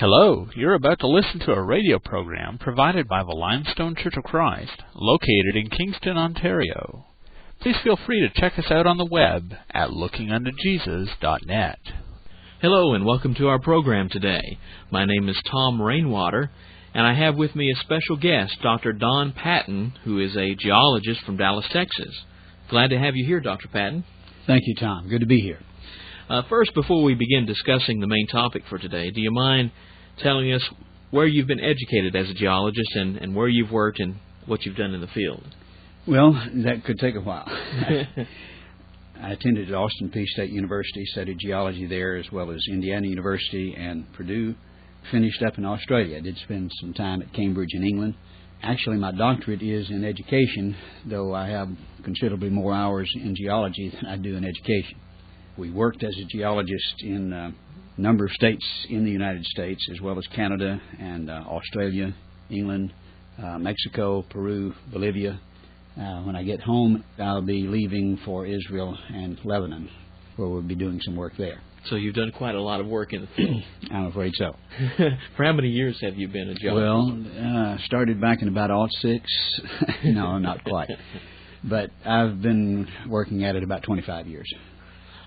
Hello, you're about to listen to a radio program provided by the Limestone Church of Christ, located in Kingston, Ontario. Please feel free to check us out on the web at lookinguntojesus.net. Hello and welcome to our program today. My name is Tom Rainwater, and I have with me a special guest, Dr. Don Patton, who is a geologist from Dallas, Texas. Glad to have you here, Dr. Patton. Thank you, Tom. Good to be here. First, before we begin discussing the main topic for today, do you mind telling us where you've been educated as a geologist and where you've worked and what you've done in the field? Well, that could take a while. I attended Austin Peay State University, studied geology there, as well as Indiana University and Purdue. Finished up in Australia. I did spend some time at Cambridge in England. Actually, my doctorate is in education, though I have considerably more hours in geology than I do in education. We worked as a geologist in a number of states in the United States, as well as Canada and Australia, England, Mexico, Peru, Bolivia. When I get home, I'll be leaving for Israel and Lebanon, where we'll be doing some work there. So you've done quite a lot of work in the field. I'm afraid so. For how many years have you been a geologist? Well, started back in about '06. No, not quite. But I've been working at it about 25 years.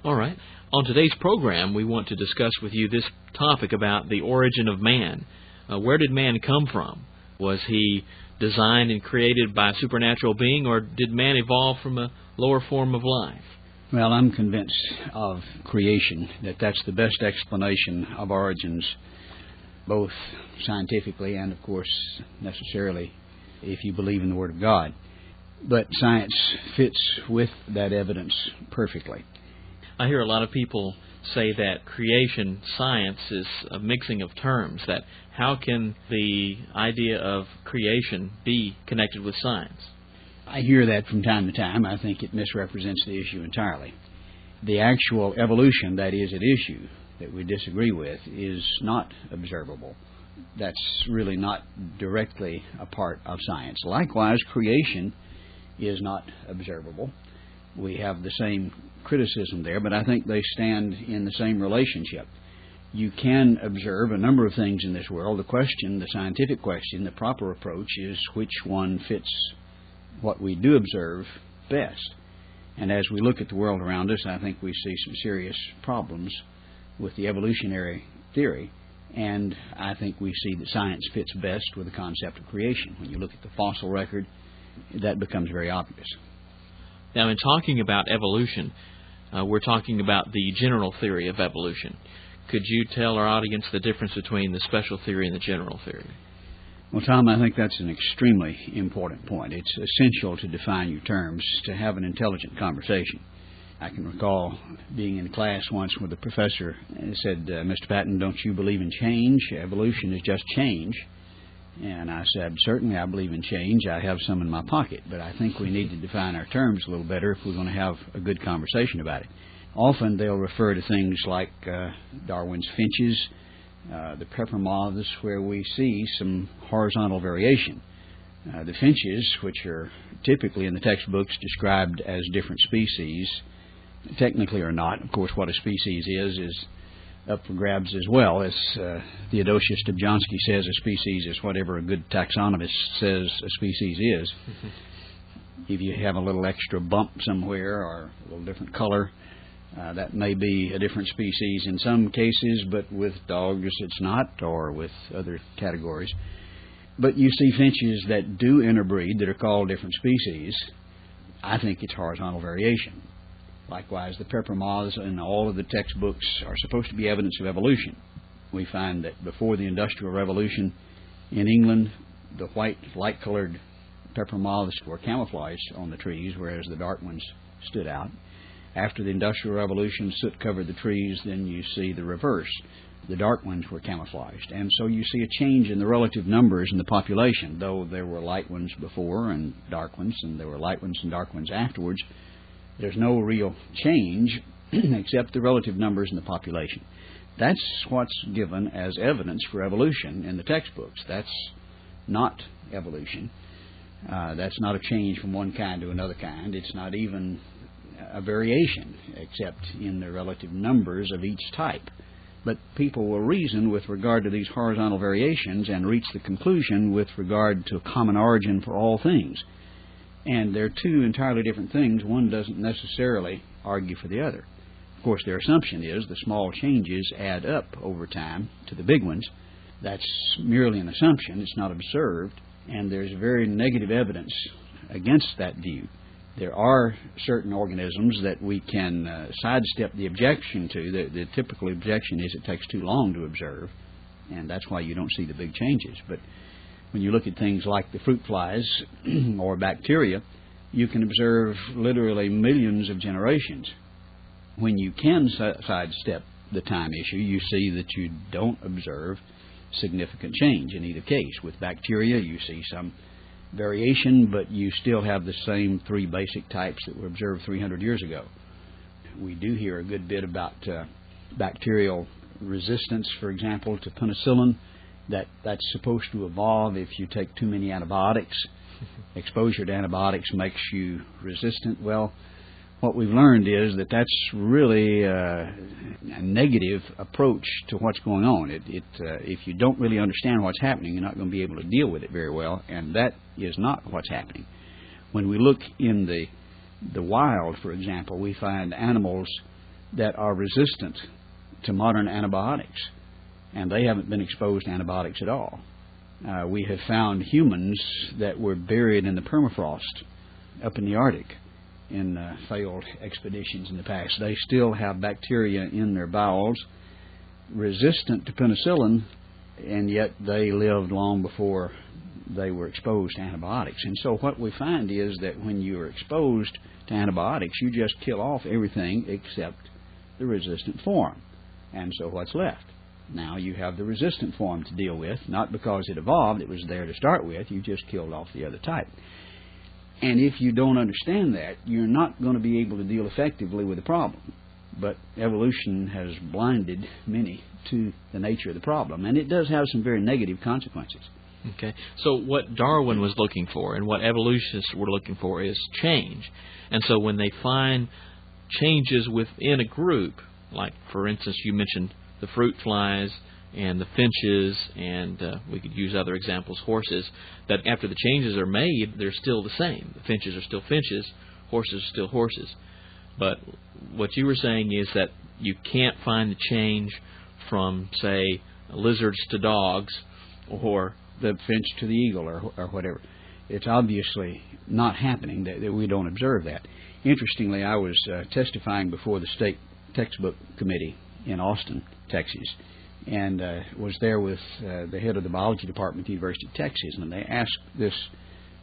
All right. On today's program, we want to discuss with you this topic about the origin of man. Where did man come from? Was he designed and created by a supernatural being, or did man evolve from a lower form of life? Well, I'm convinced of creation, that's the best explanation of origins, both scientifically and, of course, necessarily if you believe in the Word of God. But science fits with that evidence perfectly. I hear a lot of people say that creation science is a mixing of terms, that how can the idea of creation be connected with science? I hear that from time to time. I think it misrepresents the issue entirely. The actual evolution that is at issue, that we disagree with, is not observable. That's really not directly a part of science. Likewise, creation is not observable. We have the same criticism there, but I think they stand in the same relationship. You can observe a number of things in this world. The scientific question, the proper approach is which one fits what we do observe best. And as we look at the world around us, I think we see some serious problems with the evolutionary theory, and I think we see that science fits best with the concept of creation. When you look at the fossil record, that becomes very obvious. Now, in talking about evolution, we're talking about the general theory of evolution. Could you tell our audience the difference between the special theory and the general theory? Well, Tom, I think that's an extremely important point. It's essential to define your terms to have an intelligent conversation. I can recall being in class once where the professor said, Mr. Patton, don't you believe in change? Evolution is just change. And I said, certainly I believe in change. I have some in my pocket, but I think we need to define our terms a little better if we're going to have a good conversation about it. Often they'll refer to things like Darwin's finches, the pepper moths, where we see some horizontal variation. The finches, which are typically in the textbooks described as different species, technically are not. Of course, what a species is up for grabs as well. As Theodosius Dobzhansky says, a species is whatever a good taxonomist says a species is. If you have a little extra bump somewhere or a little different color, that may be a different species in some cases, but with dogs it's not, or with other categories. But you see finches that do interbreed that are called different species. I think it's horizontal variation. Likewise, the pepper moths in all of the textbooks are supposed to be evidence of evolution. We find that before the Industrial Revolution in England, the white, light-colored pepper moths were camouflaged on the trees, whereas the dark ones stood out. After the Industrial Revolution, soot covered the trees, then you see the reverse. The dark ones were camouflaged. And so you see a change in the relative numbers in the population, though there were light ones before and dark ones, and there were light ones and dark ones afterwards. There's no real change except the relative numbers in the population. That's what's given as evidence for evolution in the textbooks. That's not evolution. That's not a change from one kind to another kind. It's not even a variation except in the relative numbers of each type. But people will reason with regard to these horizontal variations and reach the conclusion with regard to a common origin for all things. And they're two entirely different things. One doesn't necessarily argue for the other. Of course, their assumption is the small changes add up over time to the big ones. That's merely an assumption. It's not observed. And there's very negative evidence against that view. There are certain organisms that we can sidestep the objection to. The typical objection is it takes too long to observe, and that's why you don't see the big changes. But when you look at things like the fruit flies or bacteria, you can observe literally millions of generations. When you can sidestep the time issue, you see that you don't observe significant change in either case. With bacteria, you see some variation, but you still have the same three basic types that were observed 300 years ago. We do hear a good bit about bacterial resistance, for example, to penicillin. That's supposed to evolve if you take too many antibiotics. Exposure to antibiotics makes you resistant. Well, what we've learned is that that's really a negative approach to what's going on. If you don't really understand what's happening, you're not going to be able to deal with it very well, and that is not what's happening. When we look in the wild, for example, we find animals that are resistant to modern antibiotics, and they haven't been exposed to antibiotics at all. We have found humans that were buried in the permafrost up in the Arctic in failed expeditions in the past. They still have bacteria in their bowels resistant to penicillin, and yet they lived long before they were exposed to antibiotics. And so what we find is that when you are exposed to antibiotics, you just kill off everything except the resistant form. And so what's left? Now you have the resistant form to deal with, not because it evolved, it was there to start with, you just killed off the other type. And if you don't understand that, you're not going to be able to deal effectively with the problem. But evolution has blinded many to the nature of the problem, and it does have some very negative consequences. Okay, so what Darwin was looking for and what evolutionists were looking for is change. And so when they find changes within a group, like, for instance, you mentioned the fruit flies and the finches, and we could use other examples, horses, that after the changes are made, they're still the same. The finches are still finches, horses are still horses. But what you were saying is that you can't find the change from, say, lizards to dogs, or the finch to the eagle, or whatever. It's obviously not happening, that we don't observe that. Interestingly, I was testifying before the State Textbook Committee in Austin, Texas, and was there with the head of the biology department at the University of Texas, and they asked this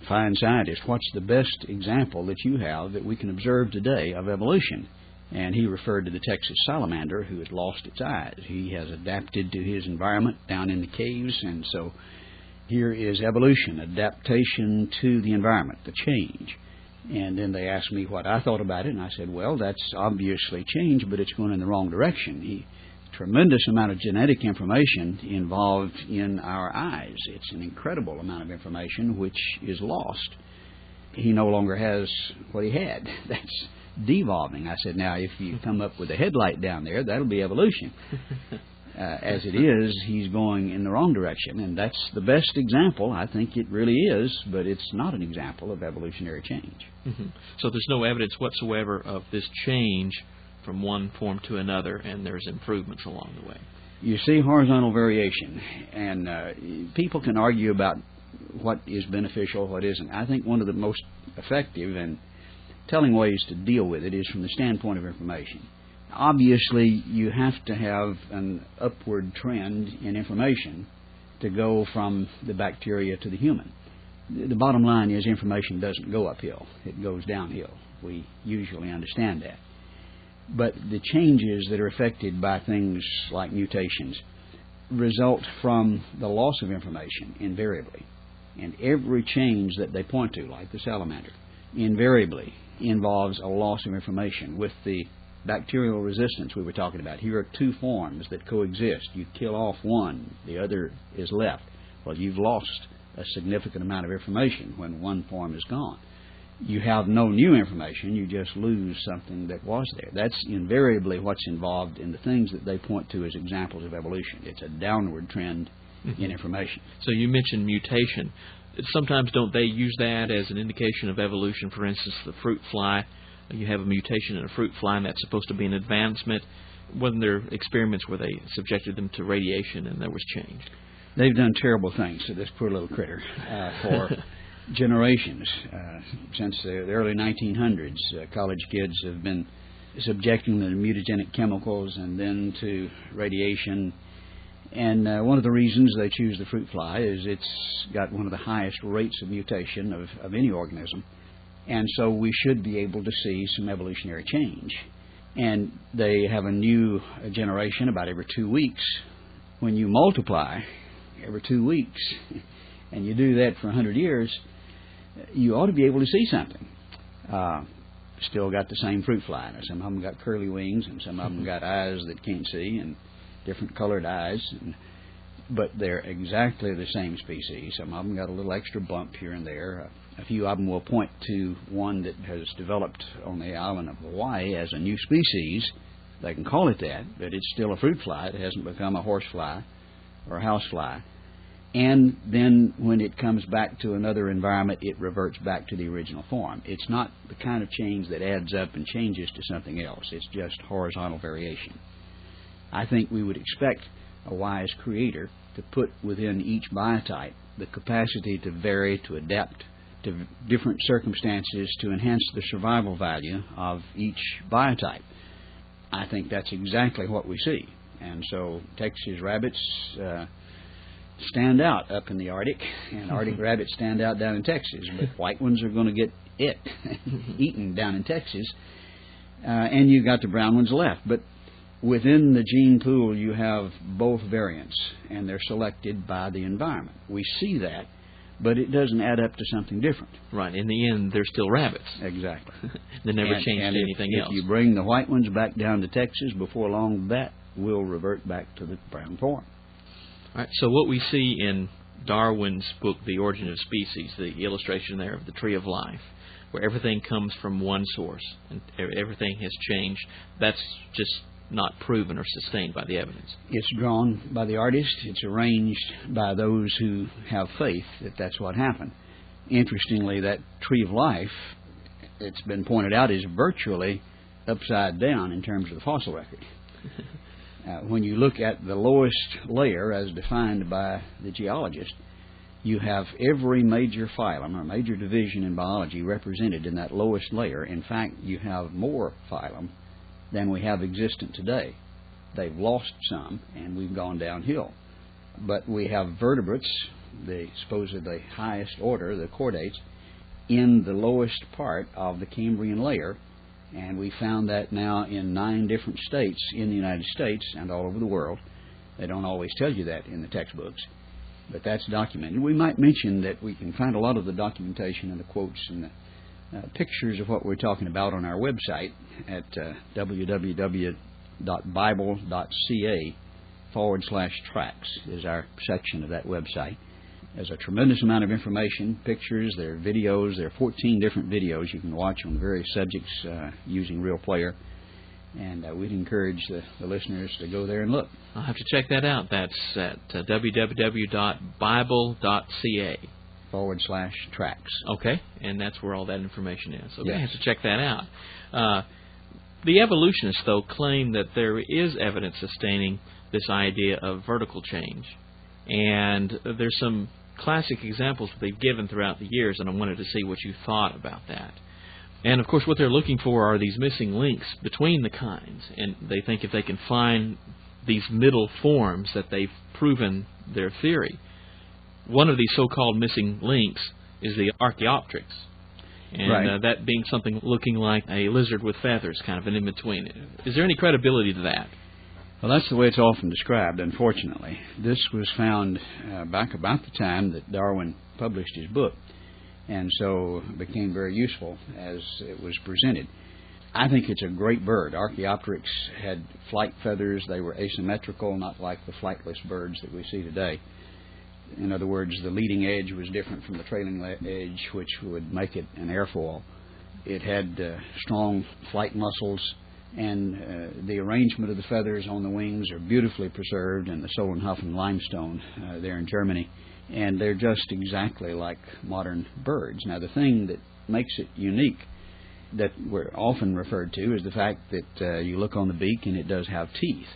fine scientist, what's the best example that you have that we can observe today of evolution? And he referred to the Texas salamander, who had lost its eyes. He has adapted to his environment down in the caves, and so here is evolution, adaptation to the environment, the change. And then they asked me what I thought about it, and I said, well, that's obviously change, but it's going in the wrong direction. Tremendous amount of genetic information involved in our eyes. It's an incredible amount of information which is lost. He no longer has what he had. That's devolving. I said, now, if you come up with a headlight down there, that'll be evolution. As it is, he's going in the wrong direction, and that's the best example. I think it really is, but it's not an example of evolutionary change. Mm-hmm. So there's no evidence whatsoever of this change from one form to another, and there's improvements along the way. You see horizontal variation, and people can argue about what is beneficial, what isn't. I think one of the most effective and telling ways to deal with it is from the standpoint of information. Obviously, you have to have an upward trend in information to go from the bacteria to the human. The bottom line is information doesn't go uphill. It goes downhill. We usually understand that. But the changes that are affected by things like mutations result from the loss of information, invariably. And every change that they point to, like the salamander, invariably involves a loss of information. With the bacterial resistance we were talking about, here are two forms that coexist. You kill off one, the other is left. Well, you've lost a significant amount of information when one form is gone. you have no new information, you just lose something that was there. That's invariably what's involved in the things that they point to as examples of evolution. It's a downward trend in information. So you mentioned mutation. Sometimes don't they use that as an indication of evolution? For instance, the fruit fly, you have a mutation in a fruit fly, and that's supposed to be an advancement. Wasn't there experiments where they subjected them to radiation and there was change? They've done terrible things to this poor little critter for generations. Since the early 1900s, college kids have been subjecting them to mutagenic chemicals and then to radiation. And one of the reasons they choose the fruit fly is it's got one of the highest rates of mutation of any organism. And so we should be able to see some evolutionary change. And they have a new generation about every 2 weeks. When you multiply every 2 weeks, and you do that for 100 years, you ought to be able to see something. Still got the same fruit fly. Now, some of them got curly wings, and some of them got eyes that can't see, and different colored eyes. But they're exactly the same species. Some of them got a little extra bump here and there. A few of them will point to one that has developed on the island of Hawaii as a new species. They can call it that, but it's still a fruit fly. It hasn't become a horse fly or a house fly. And then when it comes back to another environment, it reverts back to the original form. It's not the kind of change that adds up and changes to something else. It's just horizontal variation. I think we would expect a wise creator to put within each biotype the capacity to vary, to adapt to different circumstances, to enhance the survival value of each biotype. I think that's exactly what we see. And so Texas rabbits stand out up in the Arctic, and Arctic rabbits stand out down in Texas, but white ones are going to get eaten down in Texas, and you got the brown ones left. But within the gene pool, you have both variants, and they're selected by the environment. We see that, but it doesn't add up to something different. Right. In the end, they're still rabbits. Exactly. They never changed to anything else. If you bring the white ones back down to Texas, before long, that will revert back to the brown form. All right. So what we see in Darwin's book, The Origin of Species, the illustration there of the tree of life, where everything comes from one source and everything has changed, that's just not proven or sustained by the evidence. It's drawn by the artist. It's arranged by those who have faith that that's what happened. Interestingly, that tree of life, it's been pointed out, is virtually upside down in terms of the fossil record. When you look at the lowest layer as defined by the geologist, you have every major phylum or major division in biology represented in that lowest layer. In fact, you have more phylum than we have existent today. They've lost some, and we've gone downhill. But we have vertebrates, the supposedly highest order, the chordates, in the lowest part of the Cambrian layer, and we found that now in 9 different states in the United States and all over the world. They don't always tell you that in the textbooks, but that's documented. We might mention that we can find a lot of the documentation and the quotes and the pictures of what we're talking about on our website at www.bible.ca/tracks is our section of that website. There's a tremendous amount of information, pictures, there are videos. There are 14 different videos you can watch on various subjects using Real Player. And we'd encourage the listeners to go there and look. I'll have to check that out. That's at www.bible.ca/tracks. Okay, and that's where all that information is. Okay, yes. I have to check that out. The evolutionists, though, claim that there is evidence sustaining this idea of vertical change. And there's some classic examples that they've given throughout the years, and I wanted to see what you thought about that. And, of course, what they're looking for are these missing links between the kinds. And they think if they can find these middle forms that they've proven their theory. One of these so-called missing links is the Archaeopteryx. And right. That being something looking like a lizard with feathers, kind of an in-between. Is there any credibility to that? Well, that's the way it's often described, unfortunately. This was found back about the time that Darwin published his book, and so it became very useful as it was presented. I think it's a great bird. Archaeopteryx had flight feathers. They were asymmetrical, not like the flightless birds that we see today. In other words, the leading edge was different from the trailing edge, which would make it an airfoil. It had strong flight muscles, and the arrangement of the feathers on the wings are beautifully preserved in the Solnhofen limestone there in Germany, and they're just exactly like modern birds. Now, the thing that makes it unique that we're often referred to is the fact that you look on the beak and it does have teeth,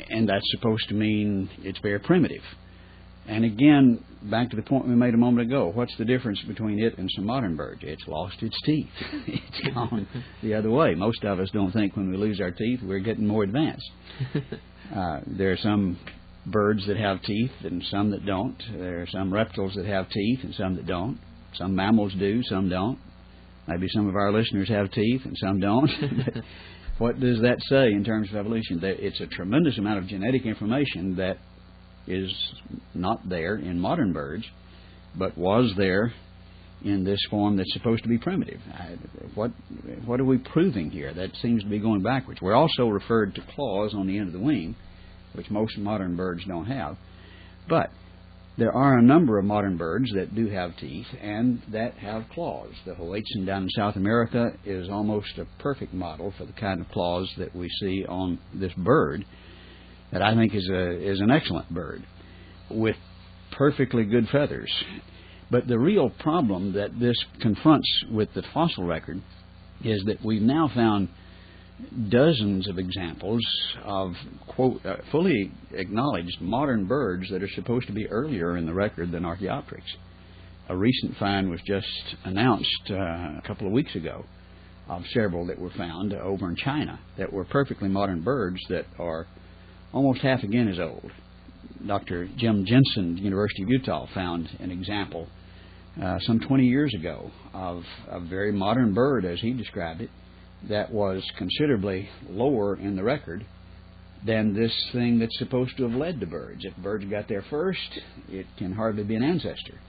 and that's supposed to mean it's very primitive. And again, back to the point we made a moment ago, what's the difference between it and some modern birds? It's lost its teeth. It's gone the other way. Most of us don't think when we lose our teeth we're getting more advanced. There are some birds that have teeth and some that don't. There are some reptiles that have teeth and some that don't. Some mammals do, some don't. Maybe some of our listeners have teeth and some don't. What does that say in terms of evolution? It's a tremendous amount of genetic information that is not there in modern birds, but was there in this form that's supposed to be primitive. What are we proving here? That seems to be going backwards. We're also referred to claws on the end of the wing, which most modern birds don't have. But there are a number of modern birds that do have teeth and that have claws. The Hoatzin down in South America is almost a perfect model for the kind of claws that we see on this bird, that I think is an excellent bird with perfectly good feathers. But the real problem that this confronts with the fossil record is that we've now found dozens of examples of, quote, fully acknowledged modern birds that are supposed to be earlier in the record than Archaeopteryx. A recent find was just announced a couple of weeks ago of several that were found over in China that were perfectly modern birds that are almost half again as old. Dr. Jim Jensen, University of Utah, found an example some 20 years ago of a very modern bird, as he described it, that was considerably lower in the record than this thing that's supposed to have led to birds. If birds got there first, it can hardly be an ancestor.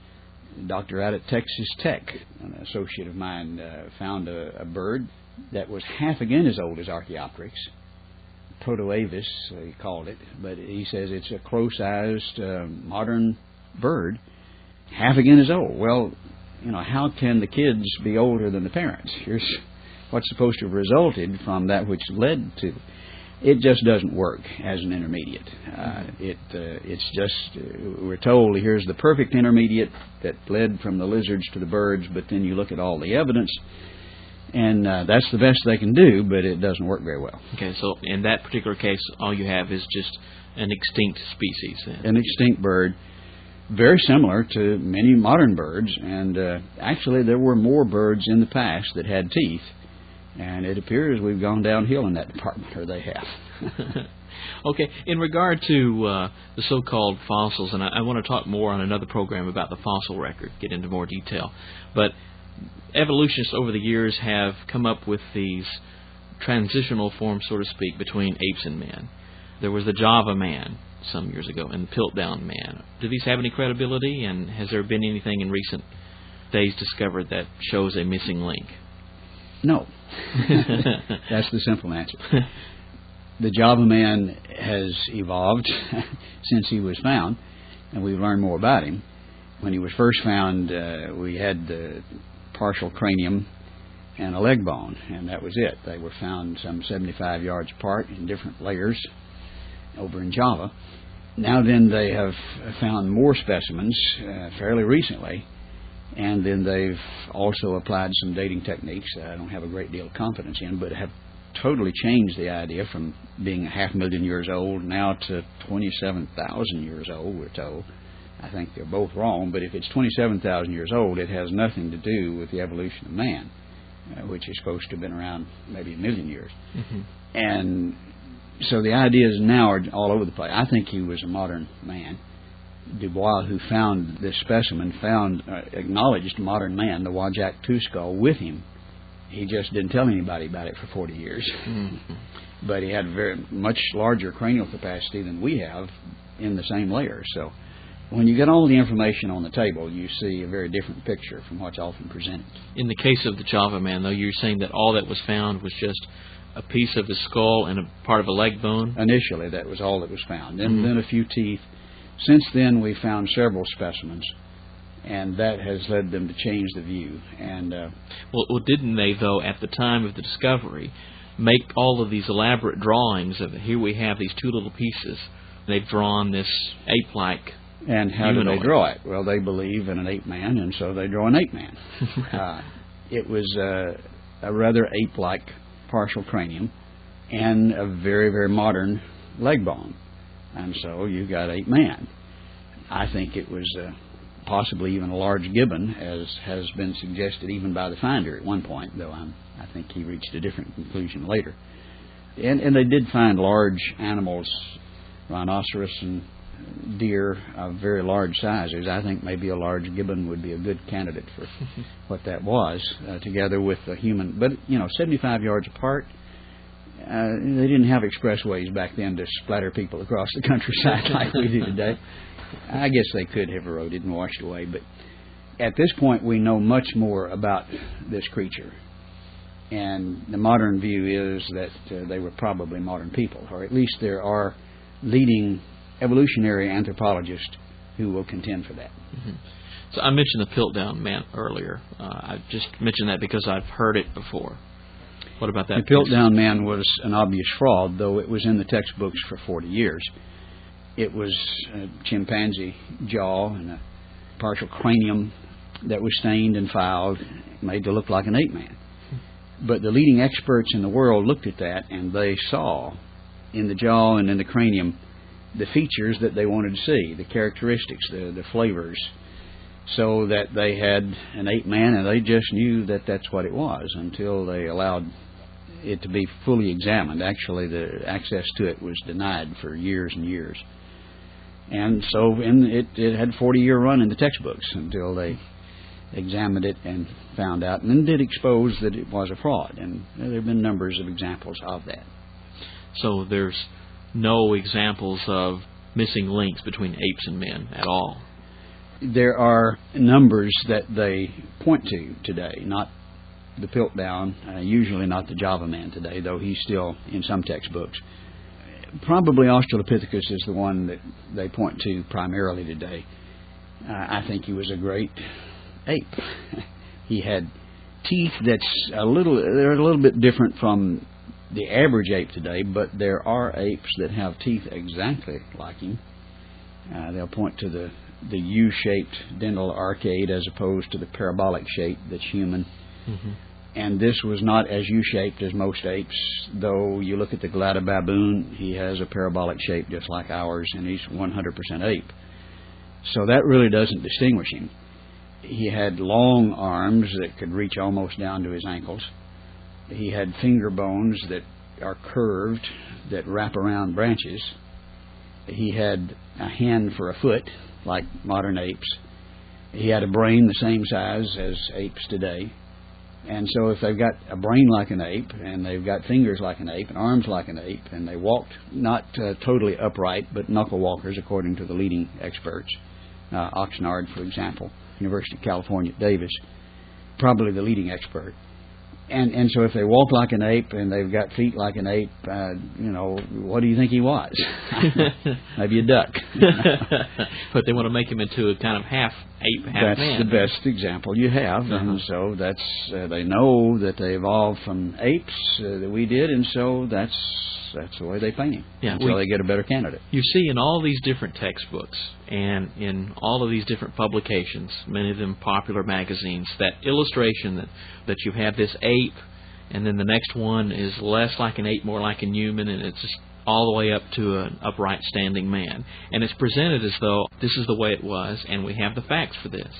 A doctor out at Texas Tech, an associate of mine, found a bird that was half again as old as Archaeopteryx. Protoavis, he called it, but he says it's a crow-sized modern bird, half again as old. Well, how can the kids be older than the parents? Here's what's supposed to have resulted from that which led to. It just doesn't work as an intermediate. It's just, we're told here's the perfect intermediate that led from the lizards to the birds, but then you look at all the evidence, and that's the best they can do, but it doesn't work very well. Okay, so in that particular case, all you have is just an extinct species then. An extinct bird, very similar to many modern birds, and actually there were more birds in the past that had teeth, and it appears we've gone downhill in that department, or they have. Okay, in regard to the so-called fossils, and I want to talk more on another program about the fossil record, get into more detail, but evolutionists over the years have come up with these transitional forms, so to speak, between apes and men. There was the Java man some years ago and the Piltdown man. Do these have any credibility, and has there been anything in recent days discovered that shows a missing link? No. That's the simple answer. The Java man has evolved since he was found, and we've learned more about him. When he was first found, we had the partial cranium and a leg bone, and that was it. They were found some 75 yards apart in different layers over in Java. Now then, they have found more specimens fairly recently, and then they've also applied some dating techniques that I don't have a great deal of confidence in, but have totally changed the idea from being 500,000 years old now to 27,000 years old, we're told. I think they're both wrong, but if it's 27,000 years old, it has nothing to do with the evolution of man, which is supposed to have been around maybe 1 million years. Mm-hmm. And so the ideas now are all over the place. I think he was a modern man. Dubois, who found this specimen, acknowledged modern man, the Wajak-2 skull, with him. He just didn't tell anybody about it for 40 years. Mm-hmm. But he had very much larger cranial capacity than we have in the same layer. So when you get all the information on the table, you see a very different picture from what's often presented. In the case of the Java man, though, you're saying that all that was found was just a piece of the skull and a part of a leg bone? Initially, that was all that was found. And then a few teeth. Since then, we found several specimens, and that has led them to change the view. And well, didn't they, though, at the time of the discovery, make all of these elaborate drawings of, here we have these two little pieces. They've drawn this ape-like And how humanoid. do they draw it? Well, they believe in an ape man, and so they draw an ape man. It was a rather ape-like partial cranium and a very, very modern leg bone. And so you got ape man. I think it was possibly even a large gibbon, as has been suggested even by the finder at one point, though I think he reached a different conclusion later. And they did find large animals, rhinoceros and deer of very large sizes. I think maybe a large gibbon would be a good candidate for what that was, together with a human. But, 75 yards apart, they didn't have expressways back then to splatter people across the countryside like we do today. I guess they could have eroded and washed away, but at this point we know much more about this creature. And the modern view is that they were probably modern people, or at least there are leading evolutionary anthropologists who will contend for that. Mm-hmm. So I mentioned the Piltdown man earlier. I just mentioned that because I've heard it before. What about that? The Piltdown man was an obvious fraud, though it was in the textbooks for 40 years. It was a chimpanzee jaw and a partial cranium that was stained and filed, made to look like an ape man. But the leading experts in the world looked at that, and they saw in the jaw and in the cranium the features that they wanted to see, the characteristics, the flavors, so that they had an ape man, and they just knew that that's what it was until they allowed it to be fully examined. Actually, the access to it was denied for years and years. And so it had a 40-year run in the textbooks until they examined it and found out, and then did expose that it was a fraud. And there have been numbers of examples of that. So there's no examples of missing links between apes and men at all? There are numbers that they point to today, not the Piltdown, usually not the Java man today, though he's still in some textbooks. Probably Australopithecus is the one that they point to primarily today. I think he was a great ape. He had teeth they're a little bit different from the average ape today, but there are apes that have teeth exactly like him. They'll point to the U-shaped dental arcade as opposed to the parabolic shape that's human. Mm-hmm. And this was not as U-shaped as most apes, though you look at the Glada baboon, he has a parabolic shape just like ours, and he's 100% ape. So that really doesn't distinguish him. He had long arms that could reach almost down to his ankles. He had finger bones that are curved, that wrap around branches. He had a hand for a foot, like modern apes. He had a brain the same size as apes today. And so if they've got a brain like an ape, and they've got fingers like an ape, and arms like an ape, and they walked not totally upright, but knuckle walkers, according to the leading experts, Oxnard, for example, University of California, Davis, probably the leading expert. And so if they walk like an ape and they've got feet like an ape, what do you think he was? Maybe a duck. But they want to make him into a kind of half ape, half man. That's the best example you have. Uh-huh. And so that's they know that they evolved from apes that we did, and so that's the way they paint him. Yeah, until they get a better candidate. You see in all these different textbooks and in all of these different publications, many of them popular magazines, that illustration that you have this ape, and then the next one is less like an ape, more like a human, and it's just all the way up to an upright standing man. And it's presented as though this is the way it was, and we have the facts for this.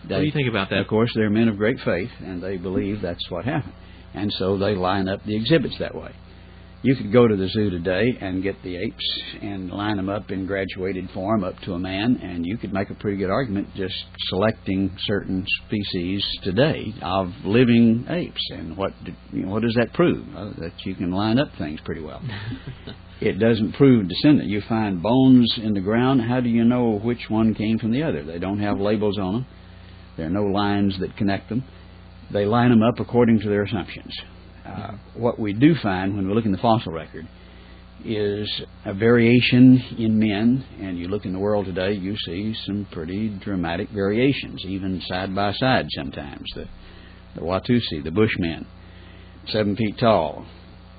What do you think about that? Of course, they're men of great faith, and they believe that's what happened. And so they line up the exhibits that way. You could go to the zoo today and get the apes and line them up in graduated form up to a man, and you could make a pretty good argument just selecting certain species today of living apes. And what does that prove? That you can line up things pretty well. It doesn't prove descendant. You find bones in the ground. How do you know which one came from the other? They don't have labels on them. There are no lines that connect them. They line them up according to their assumptions. What we do find when we look in the fossil record is a variation in men, and you look in the world today, you see some pretty dramatic variations, even side by side sometimes. The Watusi, the Bushmen, 7 feet tall,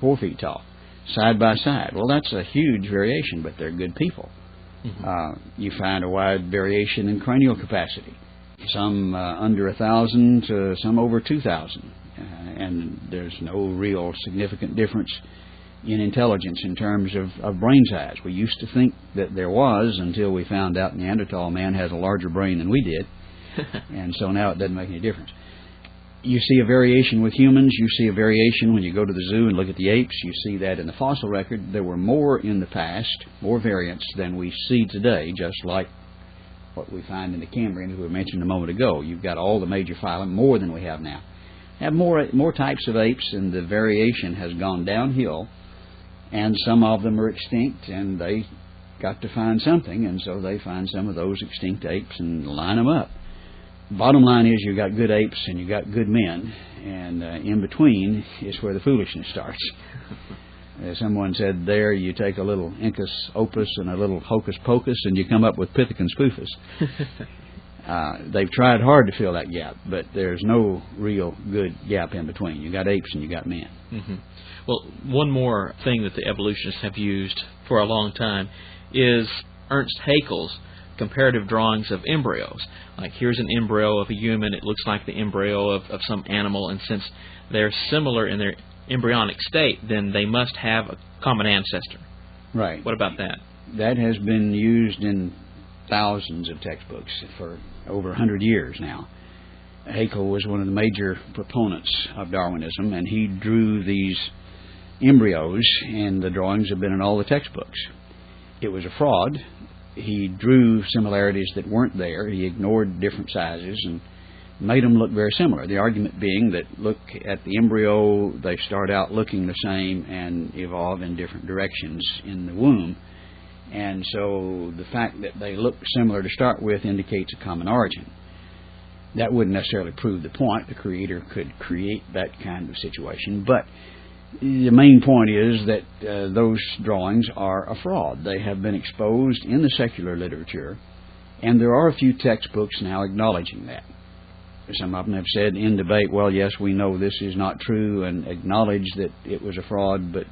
4 feet tall, side by side. Well, that's a huge variation, but they're good people. You find a wide variation in cranial capacity, some under 1,000 to some over 2,000, and there's no real significant difference in intelligence in terms of brain size. We used to think that there was until we found out Neanderthal man has a larger brain than we did, and so now it doesn't make any difference. You see a variation with humans. You see a variation when you go to the zoo and look at the apes. You see that in the fossil record. There were more in the past, more variants than we see today, just like what we find in the Cambrian, who we mentioned a moment ago. You've got all the major phylum, more than we have now. Have more types of apes, and the variation has gone downhill, and some of them are extinct, and they got to find something, and so they find some of those extinct apes and line them up. Bottom line is you've got good apes and you've got good men, and in between is where the foolishness starts. As someone said there, you take a little incus opus and a little hocus pocus, and you come up with Pithecus spoofus. They've tried hard to fill that gap, but there's no real good gap in between. You got apes and you got men. Well, one more thing that the evolutionists have used for a long time is Ernst Haeckel's comparative drawings of embryos. Like, here's an embryo of a human. It looks like the embryo of some animal, and since they're similar in their embryonic state, then they must have a common ancestor. Right. What about that? That has been used in thousands of textbooks for over 100 years now. Haeckel was one of the major proponents of Darwinism, and he drew these embryos, and the drawings have been in all the textbooks. It was a fraud. He drew similarities that weren't there. He ignored different sizes and made them look very similar. The argument being that, look at the embryo, they start out looking the same and evolve in different directions in the womb. And so the fact that they look similar to start with indicates a common origin. That wouldn't necessarily prove the point. The Creator could create that kind of situation, but the main point is that those drawings are a fraud. They have been exposed in the secular literature, and there are a few textbooks now acknowledging that. Some of them have said in debate, well, yes, we know this is not true, and acknowledge that it was a fraud, but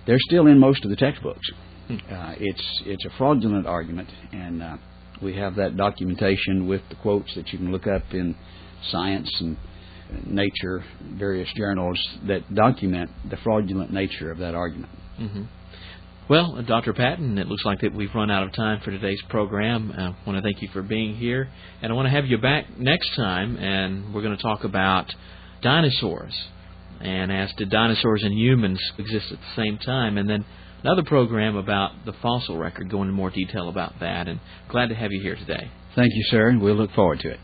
they're still in most of the textbooks. It's a fraudulent argument, and we have that documentation with the quotes that you can look up in Science and Nature, various journals that document the fraudulent nature of that argument. Well, Dr. Patton, it looks like that we've run out of time for today's program. I want to thank you for being here, and I want to have you back next time, and we're going to talk about dinosaurs, and ask, did dinosaurs and humans exist at the same time? And then another program about the fossil record, go into more detail about that, and glad to have you here today. Thank you, sir, and we'll look forward to it.